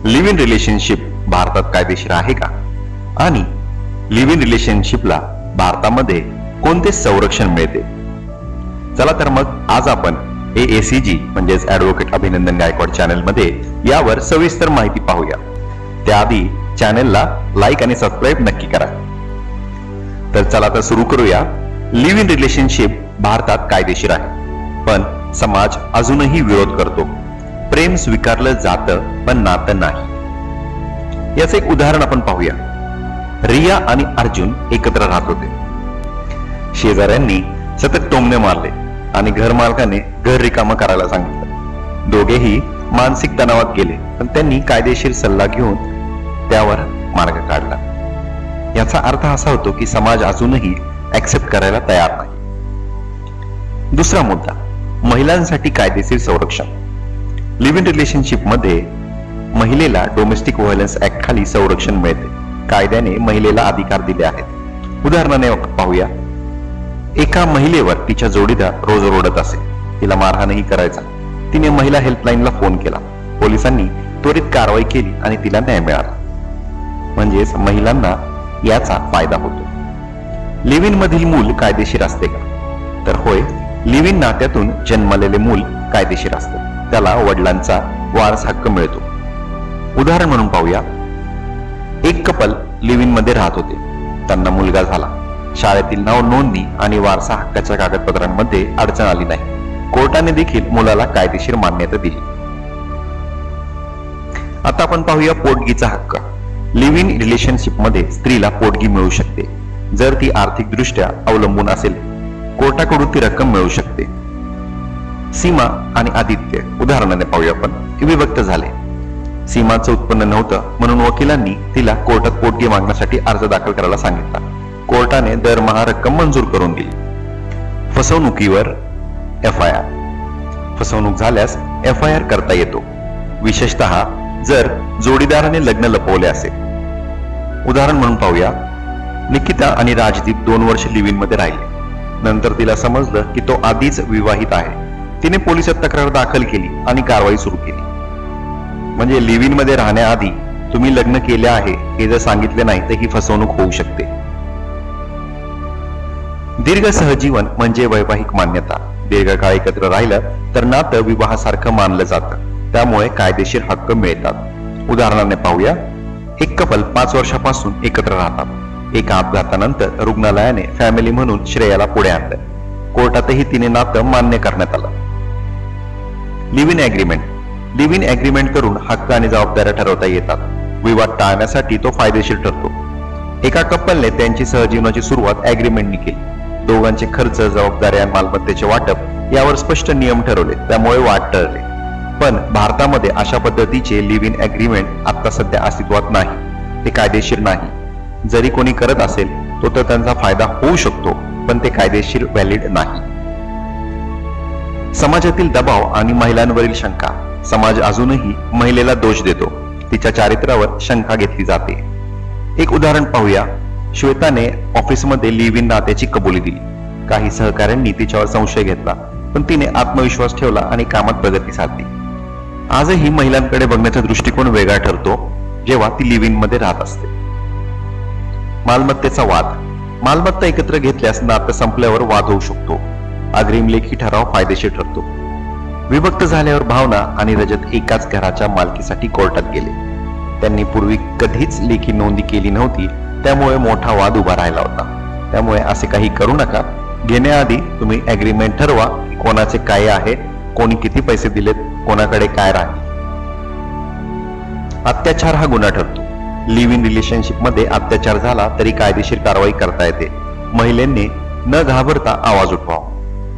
Live in relationship भारतात कायदेशीर आहे का आणि लिव्ह इन रिलेशनशिपला भारतामध्ये कोणते संरक्षण मिळते? चला तर मग आज आपण AACG म्हणजेच ॲडव्होकेट अभिनंदन गायकवाड चॅनल मध्ये यावर सविस्तर माहिती पाहूया. त्याआधी चॅनलला लाईक आणि सबस्क्राईब नक्की करा. तर चला तर सुरू करूया. लिव्ह इन रिलेशनशिप भारतात कायदेशीर आहे, पण समाज अजूनही विरोध करतो. प्रेम स्वीकारलं जातं पण नातं नाही. याचं एक उदाहरण आपण पाहूया. रिया आणि अर्जुन एकत्र राहत होते. शेजाऱ्यांनी सतत टोमणे मारले आणि घर मालकाने घर रिकामं करायला सांगितलं. दोघेही मानसिक तणावात गेले, पण त्यांनी कायदेशीर सल्ला घेऊन त्यावर मार्ग काढला. याचा अर्थ असा होतो की समाज अजूनही ऍक्सेप्ट करायला तयार नाही. दुसरा मुद्दा, महिलांसाठी कायदेशीर संरक्षण. लिव्ह इन रिलेशनशिप मध्ये महिलेला डोमेस्टिक व्हायलन्स ऍक्ट खाली संरक्षण मिळते. कायद्याने महिलेला अधिकार दिले आहेत. उदाहरणाने पाहूया. एका महिलेवर तिच्या जोडीदार रोज ओरडत असे, तिला मारहाणही करायचा. तिने महिला हेल्पलाईनला फोन केला. पोलिसांनी त्वरित कारवाई केली आणि तिला न्याय मिळाला. म्हणजेच महिलांना याचा फायदा होतो. लिव्ह इन मधील मूल कायदेशीर असते का? तर होय, लिव्ह इन नात्यातून जन्मलेले मूल कायदेशीर असते. त्याला वडिलांचा वारस हक्क मिळतो. उदाहरण म्हणून पाहूया. एक कपल लिव्ह इन मध्ये राहत होते. त्यांना मुलगा झाला. शाळेतील नाव नोंदणी आणि वारसा हक्काच्या कागदपत्रांमध्ये अडचण आली नाही. कोर्टाने देखील मुलाला कायदेशीर मान्यता दिली. आता आपण पाहूया पोटगीचा हक्क. लिव्ह इन रिलेशनशिप मध्ये स्त्रीला पोटगी मिळू शकते. जर ती आर्थिकदृष्ट्या अवलंबून असेल, कोर्टाकडून ती रक्कम मिळू शकते. सीमा आणि आदित्य उदाहरणाने पाहूया. आपण विभक्त झाले. सीमाचं उत्पन्न नव्हतं म्हणून वकिलांनी तिला कोर्टात पोटगी मागण्यासाठी अर्ज दाखल करायला सांगितला. कोर्टाने दरमहा रक्कम मंजूर करून दिली. फसवणुकीवर FIR. फसवणूक झाल्यास FIR करता येतो, विशेषतः जर जोडीदाराने लग्न लपवले असेल. उदाहरण म्हणून पाहूया. निकिता आणि राजदीप 2 वर्ष लिव्ह इन मध्ये राहिले. नंतर तिला समजलं की तो आधीच विवाहित आहे. तिने पोलिसात तक्रार दाखल केली आणि कारवाई सुरू केली. म्हणजे लिव्ह इन मध्ये राहण्याआधी तुम्ही लग्न केले आहे हे जर सांगितले नाही तर ही फसवणूक होऊ शकते. दीर्घ सहजीवन म्हणजे वैवाहिक मान्यता. दीर्घकाळ एकत्र राहिलं तर नातं विवाहासारखं मानलं जातं. त्यामुळे कायदेशीर हक्क मिळतात. उदाहरणाने पाहूया. एक कपल 5 वर्षापासून एकत्र राहतात. एका अपघातानंतर रुग्णालयाने फॅमिली म्हणून श्रेयाला पुढे आणलं. कोर्टातही तिने नातं मान्य करण्यात आलं. Live in agreement. Live in agreement करून हक्क आणि जबाबदाऱ्या ठरवता येतात. विवाद टाळण्यासाठी तो फायदेशीर ठरतो. एका कपलने त्यांची सहजीवनाची सुरुवात ऍग्रीमेंटनी केली. दोघांचे खर्च, जबाबदाऱ्या, मालमत्तेचे वाटप यावर स्पष्ट नियम ठरवले. त्यामुळे वाद टळले. पण भारतामध्ये अशा पद्धतीचे लिव्ह इन ऍग्रीमेंट आता सध्या अस्तित्वात नाही. ते कायदेशीर नाही. जरी कोणी करत असेल तर त्यांचा फायदा होऊ शकतो, पण ते कायदेशीर व्हॅलिड नाही. समाजातील दबाव आणि महिलांवरील शंका. समाज अजूनही महिलेला दोष देतो. तिच्या चारित्र्यावर शंका घेतली जाते. एक उदाहरण पाहूया. श्वेताने ऑफिसमध्ये लिव्ह इन नात्याची कबुली दिली. काही सहकाऱ्यांनी तिच्यावर संशय घेतला, पण तिने आत्मविश्वास ठेवला आणि कामात प्रगती साधली. आजही महिलांकडे बघण्याचा दृष्टिकोन वेगळा ठरतो जेव्हा ती लिव्ह इन मध्ये राहत असते. मालमत्तेचा वाद. मालमत्ता एकत्र घेतल्यास नातं संपल्यावर वाद होऊ शकतो. अग्रिम लेखी ठराव फायदेशीर ठरतो. विभक्त झाल्यावर भावना आणि रजत एकाच घराच्या मालकीसाठी कोर्टात गेले. त्यांनी पूर्वी कधीच लेखी नोंदी केली नव्हती, त्यामुळे मोठा वाद उभा राहिला होता. त्यामुळे असे काही करू नका. घेण्याआधी तुम्ही ऍग्रीमेंट ठरवा की कोणाचे काय आहे, कोणी किती पैसे दिलेत, कोणाकडे काय राहील. अत्याचार हा गुन्हा ठरतो. लिव्ह इन रिलेशनशिप मध्ये अत्याचार झाला तरी कायदेशीर कारवाई करता येते. महिलेने न घाबरता आवाज उठवावा.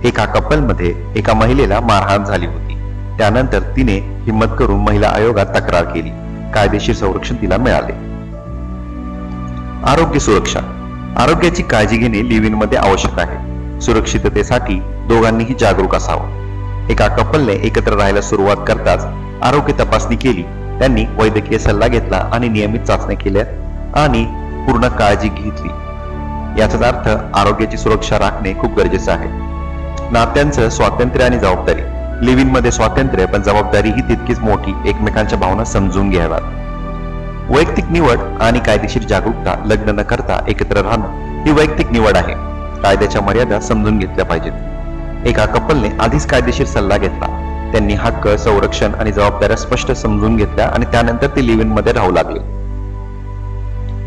एका कपलमध्ये एका महिलेला मारहाण झाली होती. त्यानंतर तिने हिम्मत करून महिला आयोगात तक्रार केली. कायदेशीर संरक्षण तिला मिळाले. आरोग्य सुरक्षा. आरोग्याची काळजी घेणे लिव्ह इन मध्ये आवश्यक आहे. सुरक्षिततेसाठी दोघांनीही जागरूक असावं. एका कपलने एकत्र राहायला सुरुवात करताच आरोग्य तपासणी केली. त्यांनी वैद्यकीय सल्ला घेतला आणि नियमित चाचण्या केल्या आणि पूर्ण काळजी घेतली. याचा अर्थ आरोग्याची सुरक्षा राखणे खूप गरजेचे आहे. नात्यांचं स्वातंत्र्य आणि जबाबदारी. लिव्ह इन मध्ये स्वातंत्र्य पण जबाबदारीही तितकीच मोठी, एकमेकांच्या भावना समजून घ्याव्यात. वैयक्तिक निवड आणि कायदेशीर जागरूकता. लग्न न करता एकत्र राहणं ही वैयक्तिक निवड आहे. कायद्याच्या मर्यादा समजून घेतल्या पाहिजेत. एका कपलने आधीच कायदेशीर सल्ला घेतला. त्यांनी हक्क, संरक्षण आणि जबाबदाऱ्या स्पष्ट समजून घेतल्या आणि त्यानंतर ते लिव्ह इन मध्ये राहू लागले.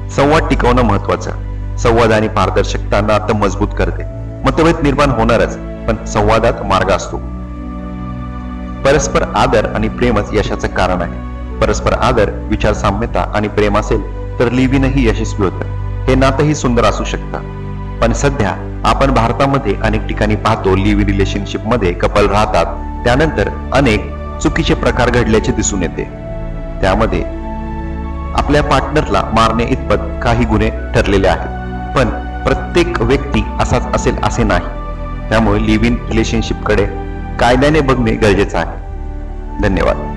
संवाद टिकवणं महत्वाचं. संवाद आणि पारदर्शकता नातं मजबूत करते. मतभेद निर्माण होणारच, पण संवादात मार्ग असतो. परस्पर आदर आणि प्रेमच यशाचं कारण आहे. परस्पर आदर, विचार साम्यता आणि प्रेम असेल तर लिव्ह इनही यशस्वी होतं. हे नातंही सुंदर असू शकतं. पण सध्या आपण भारतामध्ये अनेक ठिकाणी पाहतो, लिव्ह इन रिलेशनशिप मध्ये कपल राहतात, त्यानंतर अनेक चुकीचे प्रकार घडल्याचे दिसून येते. त्यामध्ये आपल्या पार्टनरला मारणे इतपत काही गुन्हे ठरलेले आहेत. पण प्रत्येक व्यक्ती असाच असेल असे नाही. त्यामुळे लिव्ह इन रिलेशनशिप कडे कायद्याने बघणे गरजेचे आहे. धन्यवाद.